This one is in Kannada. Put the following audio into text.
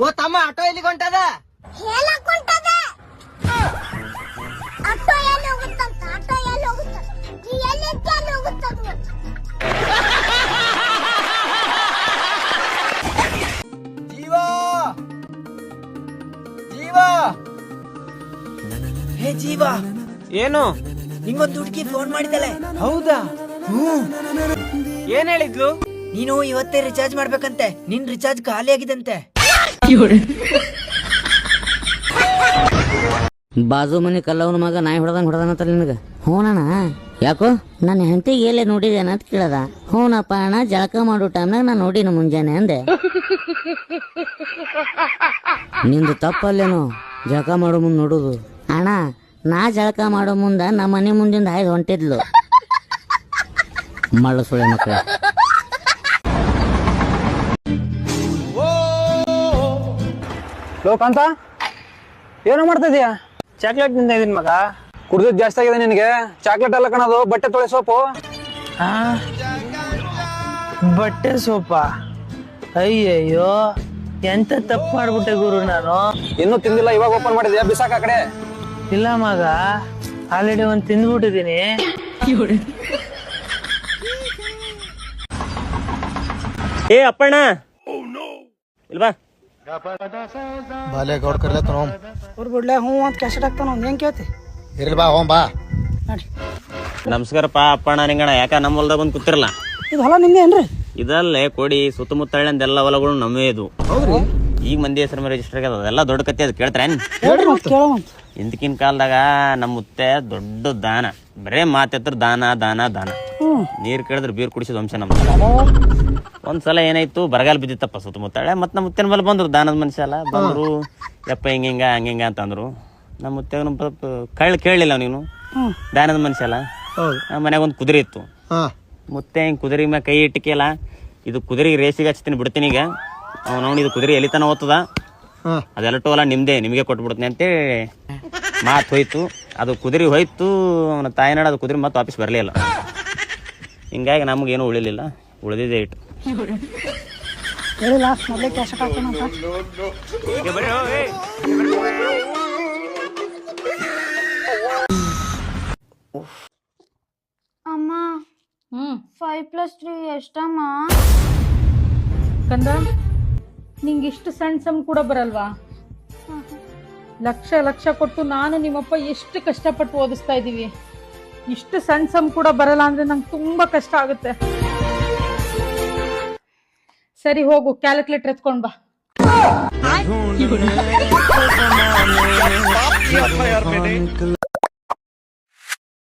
ಓ ತಮ್ಮ ಆಟೋ ಎಲ್ಲಿಗೆ ಹೊಂಟದ? ಹೇಳಕ್ ಹೊಂಟದ. ಆಟೋ ಎಲ್ಲಿ ಹೋಗುತ್ತಂತ? ಆಟೋ ಎಲ್ಲಿ ಹೋಗುತ್ತ? ನೀ ಎಲ್ಲಿ ಹೋಗುತ್ತದ? ಜೀವ ಜೀವ ಹೇ ಜೀವ, ಏನು? ನಿಂಗೊಂದು ಹುಡುಗಿ ಫೋನ್ ಮಾಡಿದ್ದಾಳೆ. ಹೌದಾ? ಏನ್ ಹೇಳಿದ್ಲು? ನೀನು ಇವತ್ತೇ ರಿಚಾರ್ಜ್ ಮಾಡ್ಬೇಕಂತೆ, ನಿನ್ ರಿಚಾರ್ಜ್ ಖಾಲಿ ಆಗಿದಂತೆ. ಬಾಜು ಮನಿ ಕಲ್ಲವನ ಮಗ ನಾಯಿ ಹೊಡೆದಂತ ನಿನಗ. ಹೂನಣ್ಣ, ಯಾಕೋ ನನ್ನ ಹೆಂಡತಿಗೆ ಎಲ್ಲೇ ನೋಡಿದೇನ ಅಂತ ಕೇಳದ. ಹೂನಪ್ಪ ಅಣ್ಣ, ಜಳಕ ಮಾಡೋ ಟೈಮ್ನಾಗ ನಾ ನೋಡಿನ ಮುಂಜಾನೆ ಅಂದೆ. ನಿಂದು ತಪ್ಪಲ್ಲೇನು ಜಳಕ ಮಾಡೋ ಮುಂದೆ ನೋಡುದು? ಅಣ್ಣ, ನಾ ಜಳಕ ಮಾಡೋ ಮುಂದ ನಮ್ಮ ಮನೆ ಮುಂದಿಂದ ಹಾಯ್ದು ಹೊಂಟಿದ್ಲು. ಮಳ್ಳ ಸುಳೆ ಮಕ್ಕಳ. ಲೋಕಾಂತ, ಏನೋ ಮಾಡ್ತಾ ಇದೀಯಾ? ಚಾಕ್ಲೇಟ್ ತಿಂತ ಇದೀನಿ ಮಗ. ಕುಡ್ದಿದ್ ಜಾಸ್ತಿ ಆಗಿದೆ ನಿನಗೆ. ಚಾಕ್ಲೇಟ್ ಎಲ್ಲ ಕಣದು, ಬಟ್ಟೆ ತೊಳೆ ಸೋಪು. ಬಟ್ಟೆ ಸೋಪ? ಅಯ್ಯಯ್ಯೋ, ಎಂತ ತಪ್ಪು ಮಾಡ್ಬಿಟ್ಟೆ ಗುರು ನಾನು. ಇನ್ನೂ ತಿಂದಿಲ್ಲ, ಇವಾಗ ಓಪನ್ ಮಾಡಿದ್ಯಾ? ಬಿಸಾಕ ಆ ಕಡೆ. ಇಲ್ಲ ಮಗ, ಆಲ್ರೆಡಿ ಒಂದ್ ತಿಂದ್ಬಿಟ್ಟಿದೀನಿ. ಏ ಅಪ್ಪಣ್ಣ, ಇಲ್ವಾ ಬಾಲೆ ಗೌಡ್ ಕರ್ಲತ್ತ ಅವ್ರು ಬಿಡ್ಲೆ ಹ್ಞೂ ಅಂತ ಕೆಸಟ್ ಆಗ್ತಾನ. ಅವ್ನು ಹೆಂಗೆ ಕೇಳ್ತಿ? ಇರ್ಲಿ ಬಾ ಹೋಮ್ ಬಾ. ನಮಸ್ಕಾರಪ್ಪ ಅಪ್ಪಣ್ಣ ನಿಂಗಣ. ಯಾಕ ನಮ್ಮ ಹೊಲ್ದಾಗ ಬಂದು ಕೂತಿರಲ್ಲ? ಇದು ಹೊಲ ನಿಮ್ದೇ ಏನ್ರಿ? ಇದಲ್ಲೇ ಕೊಡಿ ಸುತ್ತಮುತ್ತಳೆಲ್ಲ ಹೊಲಗಳು ನಮ್ಮೇ ಇದು. ಈಗ ಮಂದಿ ಹೆಸರು ಮೇಲೆ ರಿಜಿಸ್ಟರ್ ಆಗ್ಯದ, ಅದೆಲ್ಲ ದೊಡ್ಡ ಕತ್ತಿ. ಅದು ಕೇಳ್ತಾರೇನ್? ಹಿಂದಕಿನ ಕಾಲದಾಗ ನಮ್ಮ ಮುತ್ತೆ ದೊಡ್ಡ ದಾನ, ಬರೇ ಮಾತೆತ್ರ ದಾನ ದಾನ ದಾನ. ನೀರ್ ಕೇಳಿದ್ರೆ ಬೀರ್ ಕುಡಿಸಿದ ವಂಶ ನಮ್ದು. ಒಂದ್ಸಲ ಏನಾಯ್ತು, ಬರಗಾಲ ಬಿದ್ದಿತ್ತಪ್ಪ ಸುತ್ತಮುತ್ತಳೆ. ಮತ್ ನಮ್ಮ ಮುತ್ತಿನ ಮೇಲೆ ಬಂದ್ರು, ದಾನದ ಮನುಷ್ಯ ಅಲ್ಲ, ಬಂದ್ರು. ಯಪ್ಪ ಹಿಂಗ ಹಂಗಿಂಗ ಅಂತಂದ್ರು. ನಮ್ಮ ಮುತ್ತೆ ಕೇಳಲಿಲ್ಲ, ನೀನು ದಾನದ ಮನುಷ್ಯ ಅಲ್ಲ. ನಮ್ಮ ಮನ್ಯಾಗ ಒಂದು ಕುದುರೆ ಇತ್ತು. ಮುತ್ತೆ ಹಿಂಗ್ ಕುದುರೆ ಮ್ಯಾಗ ಕೈ ಇಟ್ಟಿಕೆಲ್ಲ, ಇದು ಕುದುರೆ ರೇಸಿಗೆ ಹಚ್ತೀನಿ ಬಿಡ್ತೀನಿ ಈಗ, ಅವ್ನು ಇದು ಕುದುರೆ ಎಲಿತನ ಓದ್ತದ, ಅದೆಲ್ಲ ಟೋಲ ನಿಮ್ದೇ, ನಿಮಗೆ ಕೊಟ್ಬಿಡ್ತೀನಿ ಅಂತೇಳಿ ಮಾತು ಹೋಯ್ತು. ಅದು ಕುದುರೆ ಹೋಯ್ತು, ಅವನ ತಾಯಿನಾಡ ಅದು ಕುದುರೆ ಮತ್ತೆ ವಾಪಸ್ ಬರಲಿಲ್ಲ. ಹಿಂಗಾಗಿ ನಮಗೇನು ಉಳಿಲಿಲ್ಲ, ಉಳಿದಿದೆ ಇಟ್ಟು. ಹೇಳಿಲ್ಲ ಮೊದಲೇ ಕೆಸಟ್ ಹಾಕೋಣಂತ. ಅಮ್ಮ 5+3 ಎಷ್ಟಮ್ಮ? ಕಂದ, ನಿಂಗೆ ಇಷ್ಟು ಸಣ್ಣ ಸಮ್ ಕೂಡ ಬರಲ್ವಾ? ಲಕ್ಷ ಲಕ್ಷ ಕೊಟ್ಟು ನಾನು ನಿಮ್ಮಪ್ಪ ಎಷ್ಟು ಕಷ್ಟಪಟ್ಟು ಓದಿಸ್ತಾ ಇದ್ದೀವಿ. ಇಷ್ಟು ಸಣ್ಣ ಸಮ್ ಕೂಡ ಬರಲ್ಲ ಅಂದ್ರೆ ನಂಗೆ ತುಂಬಾ ಕಷ್ಟ ಆಗುತ್ತೆ. ಸರಿ ಹೋಗು, ಕ್ಯಾಲ್ಕುಲೇಟರ್ ಎತ್ಕೊಂಡ್ ಬಾ.